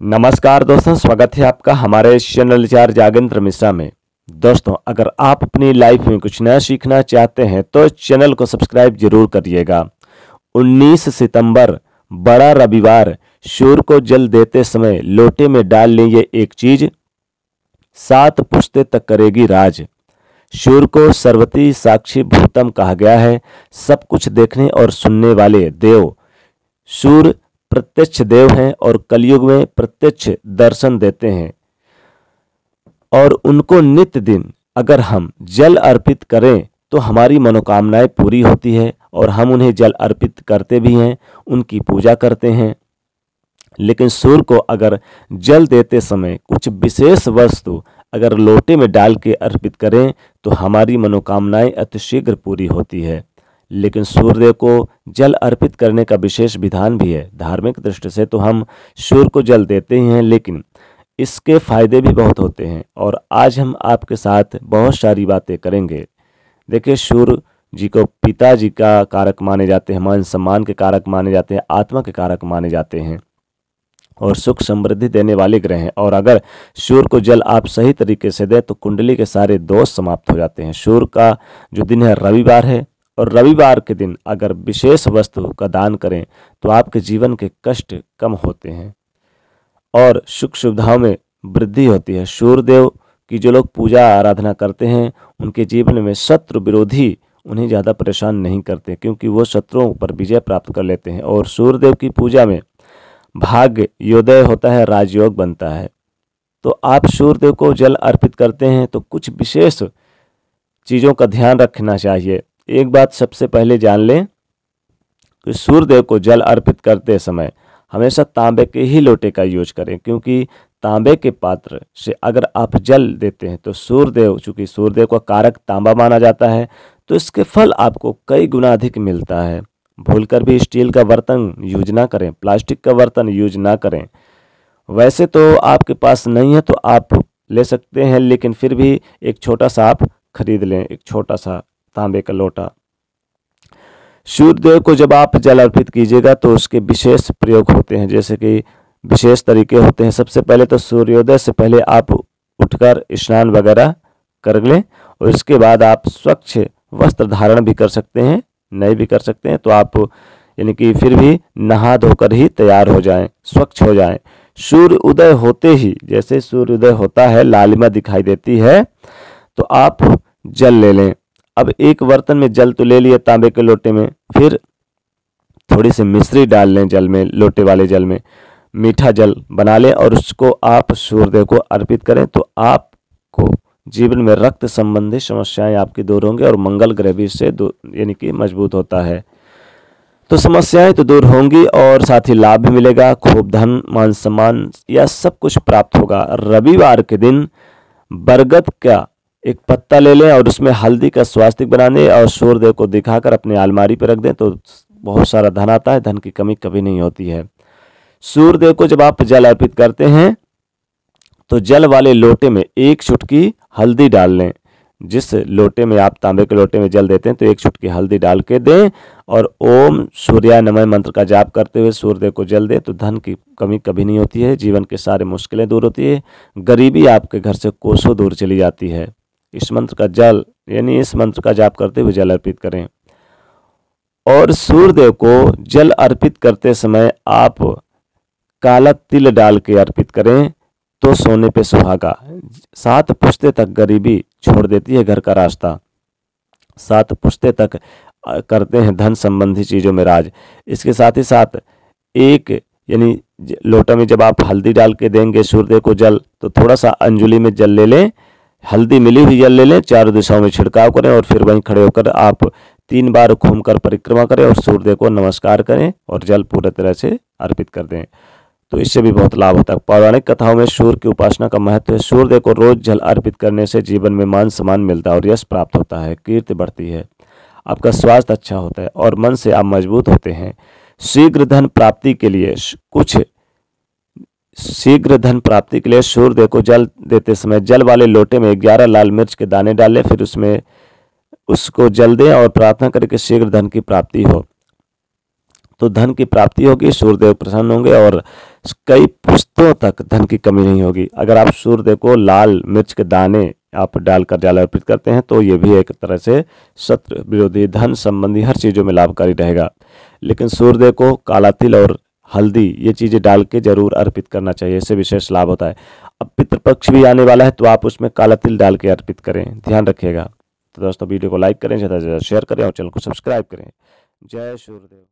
नमस्कार दोस्तों, स्वागत है आपका हमारे इस चैनल चार जागेंद्र मिश्रा में। दोस्तों, अगर आप अपनी लाइफ में कुछ नया सीखना चाहते हैं तो इस चैनल को सब्सक्राइब जरूर करिएगा। 19 सितंबर बड़ा रविवार, सूर्य को जल देते समय लोटे में डाल लें ये एक चीज, 7 पुश्ते तक करेगी राज। सूर्य को सर्वती साक्षी भूतम कहा गया है, सब कुछ देखने और सुनने वाले देव। सूर्य प्रत्यक्ष देव हैं और कलयुग में प्रत्यक्ष दर्शन देते हैं, और उनको नित्य दिन अगर हम जल अर्पित करें तो हमारी मनोकामनाएं पूरी होती है, और हम उन्हें जल अर्पित करते भी हैं, उनकी पूजा करते हैं। लेकिन सूर्य को अगर जल देते समय कुछ विशेष वस्तु अगर लोटे में डाल के अर्पित करें तो हमारी मनोकामनाएं अतिशीघ्र पूरी होती है। लेकिन सूर्यदेव को जल अर्पित करने का विशेष विधान भी है। धार्मिक दृष्टि से तो हम सूर्य को जल देते ही हैं, लेकिन इसके फायदे भी बहुत होते हैं, और आज हम आपके साथ बहुत सारी बातें करेंगे। देखिए, सूर्य जी को पिताजी का कारक माने जाते हैं, मान सम्मान के कारक माने जाते हैं, आत्मा के कारक माने जाते हैं, और सुख समृद्धि देने वाले ग्रह हैं। और अगर सूर्य को जल आप सही तरीके से दें तो कुंडली के सारे दोष समाप्त हो जाते हैं। सूर्य का जो दिन है रविवार है, और रविवार के दिन अगर विशेष वस्तु का दान करें तो आपके जीवन के कष्ट कम होते हैं और सुख सुविधाओं में वृद्धि होती है। सूर्यदेव की जो लोग पूजा आराधना करते हैं उनके जीवन में शत्रु विरोधी उन्हें ज़्यादा परेशान नहीं करते, क्योंकि वो शत्रुओं पर विजय प्राप्त कर लेते हैं। और सूर्यदेव की पूजा में भाग्य योदय होता है, राजयोग बनता है। तो आप सूर्यदेव को जल अर्पित करते हैं तो कुछ विशेष चीज़ों का ध्यान रखना चाहिए। एक बात सबसे पहले जान लें कि सूर्यदेव को जल अर्पित करते समय हमेशा तांबे के ही लोटे का यूज करें, क्योंकि तांबे के पात्र से अगर आप जल देते हैं तो सूर्यदेव, चूंकि सूर्यदेव का कारक तांबा माना जाता है, तो इसके फल आपको कई गुना अधिक मिलता है। भूलकर भी स्टील का बर्तन यूज ना करें, प्लास्टिक का बर्तन यूज ना करें। वैसे तो आपके पास नहीं है तो आप ले सकते हैं, लेकिन फिर भी एक छोटा सा आप खरीद लें, एक छोटा सा तांबे का लोटा। सूर्यदेव को जब आप जल अर्पित कीजिएगा तो उसके विशेष प्रयोग होते हैं, जैसे कि विशेष तरीके होते हैं। सबसे पहले तो सूर्योदय से पहले आप उठकर स्नान वगैरह कर लें, और इसके बाद आप स्वच्छ वस्त्र धारण भी कर सकते हैं, नहीं भी कर सकते हैं तो आप यानी कि फिर भी नहा धोकर ही तैयार हो जाएं, स्वच्छ हो जाएं। सूर्य उदय होते ही, जैसे सूर्योदय होता है, लालिमा दिखाई देती है, तो आप जल ले लें। अब एक बर्तन में जल तो ले लिए तांबे के लोटे में, फिर थोड़ी सी मिश्री डाल लें जल में, लोटे वाले जल में मीठा जल बना लें और उसको आप सूर्यदेव को अर्पित करें, तो आपको जीवन में रक्त संबंधी समस्याएं आपकी दूर होंगी, और मंगल ग्रह भी इससे यानी कि मजबूत होता है। तो समस्याएं तो दूर होंगी और साथ ही लाभ भी मिलेगा, खूब धन मान सम्मान या सब कुछ प्राप्त होगा। रविवार के दिन बरगद का एक पत्ता ले लें और उसमें हल्दी का स्वास्तिक बना दें और सूर्यदेव को दिखाकर अपने अलमारी पर रख दें, तो बहुत सारा धन आता है, धन की कमी कभी नहीं होती है। सूर्यदेव को जब आप जल अर्पित करते हैं तो जल वाले लोटे में 1 चुटकी हल्दी डाल लें। जिस लोटे में आप तांबे के लोटे में जल देते हैं तो 1 चुटकी हल्दी डाल के दें, और ओम सूर्याय नमः मंत्र का जाप करते हुए सूर्यदेव को जल दें, तो धन की कमी कभी नहीं होती है, जीवन के सारे मुश्किलें दूर होती है, गरीबी आपके घर से कोसों दूर चली जाती है। इस मंत्र का जल यानी इस मंत्र का जाप करते हुए जल अर्पित करें। और सूर्यदेव को जल अर्पित करते समय आप काला तिल डाल के अर्पित करें तो सोने पे सुहागा। 7 पुश्ते तक गरीबी छोड़ देती है घर का रास्ता, 7 पुश्ते तक करते हैं धन संबंधी चीजों में राज। इसके साथ ही साथ एक यानी लोटा में जब आप हल्दी डाल के देंगे सूर्यदेव को जल, तो थोड़ा सा अंजुली में जल ले लें, हल्दी मिली हुई जल ले लें, चारों दिशाओं में छिड़काव करें, और फिर वहीं खड़े होकर आप 3 बार घूमकर परिक्रमा करें और सूर्यदेव को नमस्कार करें और जल पूरी तरह से अर्पित कर दें, तो इससे भी बहुत लाभ होता है। पौराणिक कथाओं में सूर्य की उपासना का महत्व है। सूर्यदेव को रोज जल अर्पित करने से जीवन में मान सम्मान मिलता है और यश प्राप्त होता है, कीर्ति बढ़ती है, आपका स्वास्थ्य अच्छा होता है और मन से आप मजबूत होते हैं। शीघ्र धन प्राप्ति के लिए सूर्यदेव को जल देते समय जल वाले लोटे में 11 लाल मिर्च के दाने डालें, फिर उसमें उसको जल दें और प्रार्थना करें कि शीघ्र धन की प्राप्ति हो। तो धन की प्राप्ति होगी, सूर्यदेव प्रसन्न होंगे और कई पुश्तों तक धन की कमी नहीं होगी। अगर आप सूर्यदेव को लाल मिर्च के दाने आप डालकर जल अर्पित करते हैं तो ये भी एक तरह से शत्रु विरोधी, धन संबंधी हर चीज़ों में लाभकारी रहेगा। लेकिन सूर्यदेव को काला तिल और हल्दी ये चीज़ें डाल के जरूर अर्पित करना चाहिए, इससे विशेष लाभ होता है। अब पितृपक्ष भी आने वाला है तो आप उसमें काला तिल डाल के अर्पित करें, ध्यान रखिएगा। तो दोस्तों वीडियो को लाइक करें, ज़्यादा से ज़्यादा शेयर करें और चैनल को सब्सक्राइब करें। जय सूर्यदेव।